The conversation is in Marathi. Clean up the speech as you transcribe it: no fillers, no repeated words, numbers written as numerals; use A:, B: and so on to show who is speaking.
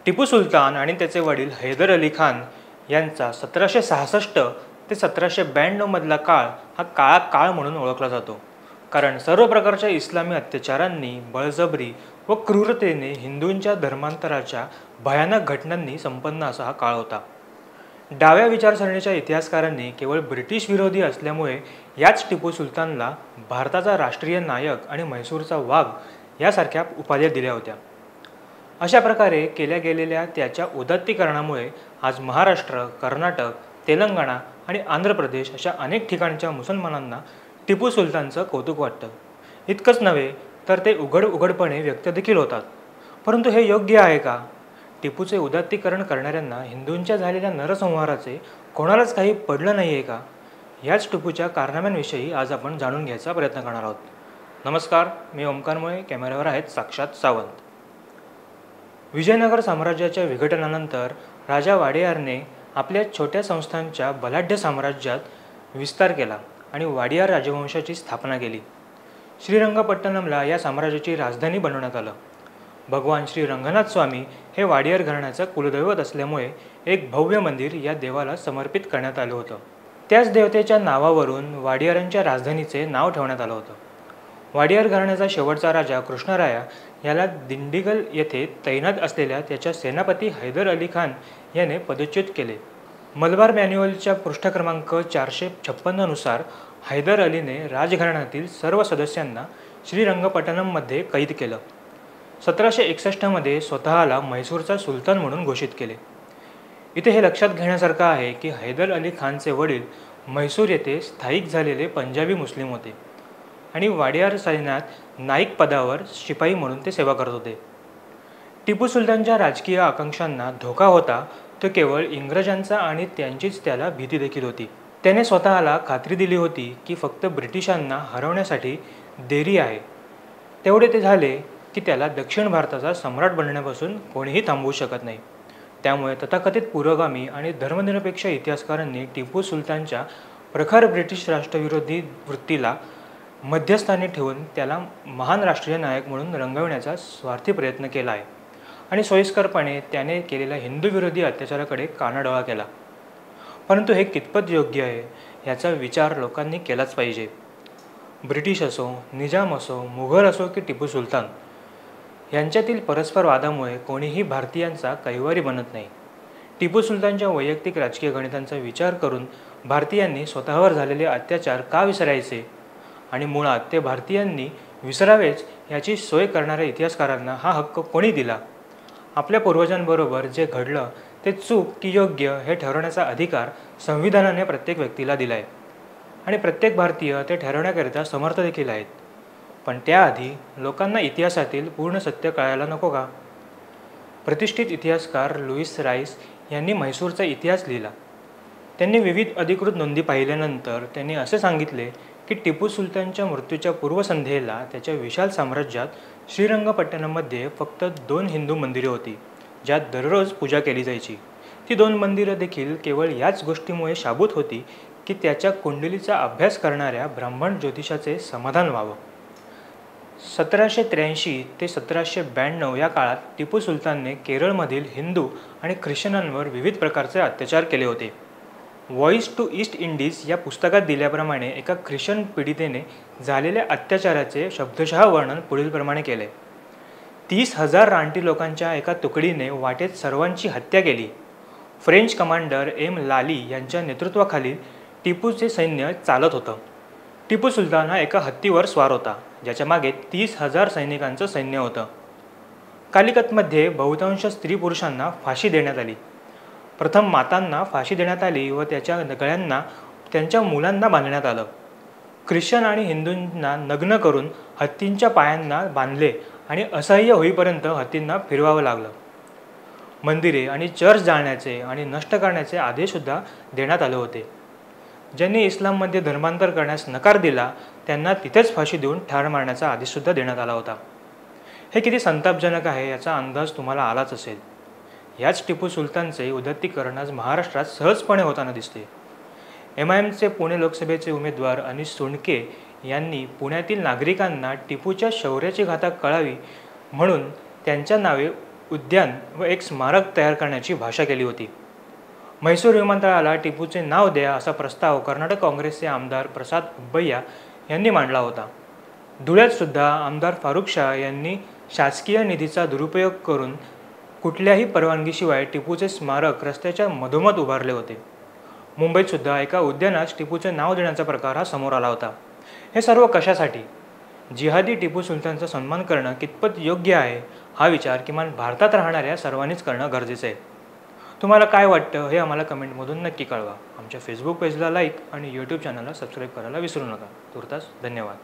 A: टिपू सुलतान आणि त्याचे वडील हैदर अली खान यांचा 1766 ते 1792 मधला काळ हा काळा काळ म्हणून ओळखला जातो. कारण सर्व प्रकारच्या इस्लामी अत्याचारांनी, बळजबरी व क्रूरतेने हिंदूंच्या धर्मांतराच्या भयानक घटनांनी संपन्न असा हा काळ होता. डाव्या विचारसरणीच्या इतिहासकारांनी केवळ ब्रिटिश विरोधी असल्यामुळे याच टिपू सुलतानला भारताचा राष्ट्रीय नायक आणि म्हैसूरचा वाघ यासारख्या उपाध्या दिल्या होत्या. अशा प्रकारे केल्या गेलेल्या त्याच्या उदात्तीकरणामुळे आज महाराष्ट्र, कर्नाटक, तेलंगणा आणि आंध्र प्रदेश अशा अनेक ठिकाणच्या मुसलमानांना टिपू सुलतानचं कौतुक वाटतं. इतकंच नव्हे तर ते उघडपणे व्यक्त देखील होतात. परंतु हे योग्य आहे का? टिपूचे उदात्तीकरण करणाऱ्यांना हिंदूंच्या झालेल्या नरसंहाराचे कोणालाच काही पडलं नाही आहे का? याच टिपूच्या कारनाम्यांविषयी आज आपण जाणून घ्यायचा प्रयत्न करणार आहोत. नमस्कार, मी ओमकार मुळे, कॅमेऱ्यावर आहेत साक्षात सावंत. विजयनगर साम्राज्याच्या विघटनानंतर राजा वाडियारने आपल्या छोट्या संस्थांच्या बलाढ्य साम्राज्यात विस्तार केला आणि वाडियार राजवंशाची स्थापना केली. श्रीरंगपट्टणमला या साम्राज्याची राजधानी बनवण्यात आलं. भगवान श्री रंगनाथ स्वामी हे वाडियार घराण्याचं कुलदैवत असल्यामुळे एक भव्य मंदिर या देवाला समर्पित करण्यात आलं होतं. त्याच देवतेच्या नावावरून वाडियारांच्या राजधानीचे नाव ठेवण्यात आलं होतं. वाडियार घराण्याचा शेवटचा राजा कृष्णराया याला दिंडीगल येथे तैनात असलेल्या त्याच्या सेनापती हैदर अली खान याने पदच्युत केले. मलबार मॅन्युअलच्या पृष्ठ क्रमांक 456 नुसार हैदर अलीने राजघराण्यातील सर्व सदस्यांना श्रीरंगपट्टणममध्ये कैद केलं. 1761 मध्ये स्वतःला म्हैसूरचा सुलतान म्हणून घोषित केले. इथे हे लक्षात घेण्यासारखं आहे की हैदर अली खानचे वडील म्हैसूर येथे स्थायिक झालेले पंजाबी मुस्लिम होते आणि वाडियार सैन्यात नाईक पदावर शिपाई म्हणून ते सेवा करत होते. टिपू सुलतानच्या राजकीय आकांक्षांना धोका होता तो केवळ इंग्रजांचा आणि त्यांचीच त्याला भीती देखील होती. त्याने स्वतःला खात्री दिली होती की फक्त ब्रिटिशांना हरवण्यासाठी देरी आहे. तेवढे ते झाले की त्याला दक्षिण भारताचा सम्राट बनण्यापासून कोणीही थांबवू शकत नाही. त्यामुळे तथाकथित पुरोगामी आणि धर्मनिरपेक्ष इतिहासकारांनी टिपू सुलतानच्या प्रखर ब्रिटिश राष्ट्रविरोधी वृत्तीला मध्यस्थानी ठेवून त्याला महान राष्ट्रीय नायक म्हणून रंगविण्याचा स्वार्थी प्रयत्न केला आहे आणि सोयीस्करपणे त्याने केलेल्या हिंदूविरोधी अत्याचाराकडे कानाडोळा केला. परंतु हे कितपत योग्य आहे याचा विचार लोकांनी केलाच पाहिजे. ब्रिटिश असो, निजाम असो, मुघल असो की टिपू सुलतान यांच्यातील परस्पर वादामुळे कोणीही भारतीयांचा कैवारी बनत नाही. टिपू सुलतानच्या वैयक्तिक राजकीय गणितांचा विचार करून भारतीयांनी स्वतःवर झालेले अत्याचार का विसरायचे आणि मुळात ते भारतीयांनी विसरावेच याची सोय करणाऱ्या इतिहासकारांना हा हक्क कोणी दिला? आपल्या पूर्वजांबरोबर जे घडलं ते चूक की योग्य हे ठरवण्याचा अधिकार संविधानाने प्रत्येक व्यक्तीला दिला आहे आणि प्रत्येक भारतीय ते ठरवण्याकरिता समर्थ देखील आहेत. पण त्याआधी लोकांना इतिहासातील पूर्ण सत्य कळायला नको का? प्रतिष्ठित इतिहासकार लुईस राईस यांनी म्हैसूरचा इतिहास लिहिला. त्यांनी विविध अधिकृत नोंदी पाहिल्यानंतर त्यांनी असे सांगितले की टिपू सुलतानच्या मृत्यूच्या पूर्वसंध्येला त्याच्या विशाल साम्राज्यात श्रीरंगपट्टणममध्ये फक्त 2 हिंदू मंदिरे होती ज्यात दररोज पूजा केली जायची. ती 2 मंदिरं देखील केवळ याच गोष्टीमुळे शाबूत होती की त्याच्या कुंडलीचा अभ्यास करणाऱ्या ब्राह्मण ज्योतिषाचे समाधान व्हावं. 1783 ते 1792 या काळात टिपू सुलतानने केरळमधील हिंदू आणि ख्रिश्चनांवर विविध प्रकारचे अत्याचार केले होते. व्हॉइस टू ईस्ट इंडिज या पुस्तकात दिल्याप्रमाणे एका ख्रिश्चन पीडितेने झालेल्या अत्याचाराचे शब्दशः वर्णन पुढीलप्रमाणे केले. 30,000 रानटी लोकांच्या एका तुकडीने वाटेत सर्वांची हत्या केली. फ्रेंच कमांडर एम लाली यांच्या नेतृत्वाखाली टिपूचे सैन्य चालत होतं. टिपू सुलतान हा एका हत्तीवर स्वार होता ज्याच्या मागे 30,000 सैनिकांचं सैन्य होतं. कालिकतमध्ये बहुतांश स्त्री पुरुषांना फाशी देण्यात आली. प्रथम मातांना फाशी देण्यात आली व त्याच्या गळ्यांना त्यांच्या मुलांना बांधण्यात आलं. ख्रिश्चन आणि हिंदूंना नग्न करून हत्तींच्या पायांना बांधले आणि असह्य होईपर्यंत हत्तींना फिरवावं लागलं. मंदिरे आणि चर्च जाळण्याचे आणि नष्ट करण्याचे आदेशसुद्धा देण्यात आले होते. ज्यांनी इस्लाममध्ये धर्मांतर करण्यास नकार दिला त्यांना तिथेच फाशी देऊन ठार मारण्याचा आदेशसुद्धा देण्यात आला होता. हे किती संतापजनक आहे याचा अंदाज तुम्हाला आलाच असेल. याच टिपू सुलतानचे उदात्तीकरण आज महाराष्ट्रात सहजपणे होताना दिसते. MIMचे पुणे लोकसभेचे उमेदवार अनिश सोंडके यांनी पुण्यातील नागरिकांना टिपूच्या शौर्याची गाथा कळावी म्हणून त्यांच्या नावे उद्यान व एक स्मारक तयार करण्याची भाषा केली होती. म्हैसूर विमानतळाला टिपूचे नाव द्या असा प्रस्ताव कर्नाटक काँग्रेसचे आमदार प्रसाद उब्बय्या यांनी मांडला होता. धुळ्यात सुद्धा आमदार फारुख शाह यांनी शासकीय निधीचा दुरुपयोग करून कुठल्याही परवानगीशिवाय टिपूचे स्मारक रस्त्याच्या मधोमध उभारले होते. मुंबईत सुद्धा एका उद्यानास टिपूचे नाव देण्याचा प्रकार हा समोर आला होता. हे सर्व कशासाठी? जिहादी टिपू सुलतानचा सन्मान करणं कितपत योग्य आहे हा विचार किमान भारतात राहणाऱ्या सर्वांनीच करणं गरजेचं आहे. तुम्हाला काय वाटतं हे आम्हाला कमेंटमधून नक्की कळवा. आमच्या फेसबुक पेजला लाईक आणि यूट्यूब चॅनलला सबस्क्राईब करायला विसरू नका. तुर्तास धन्यवाद.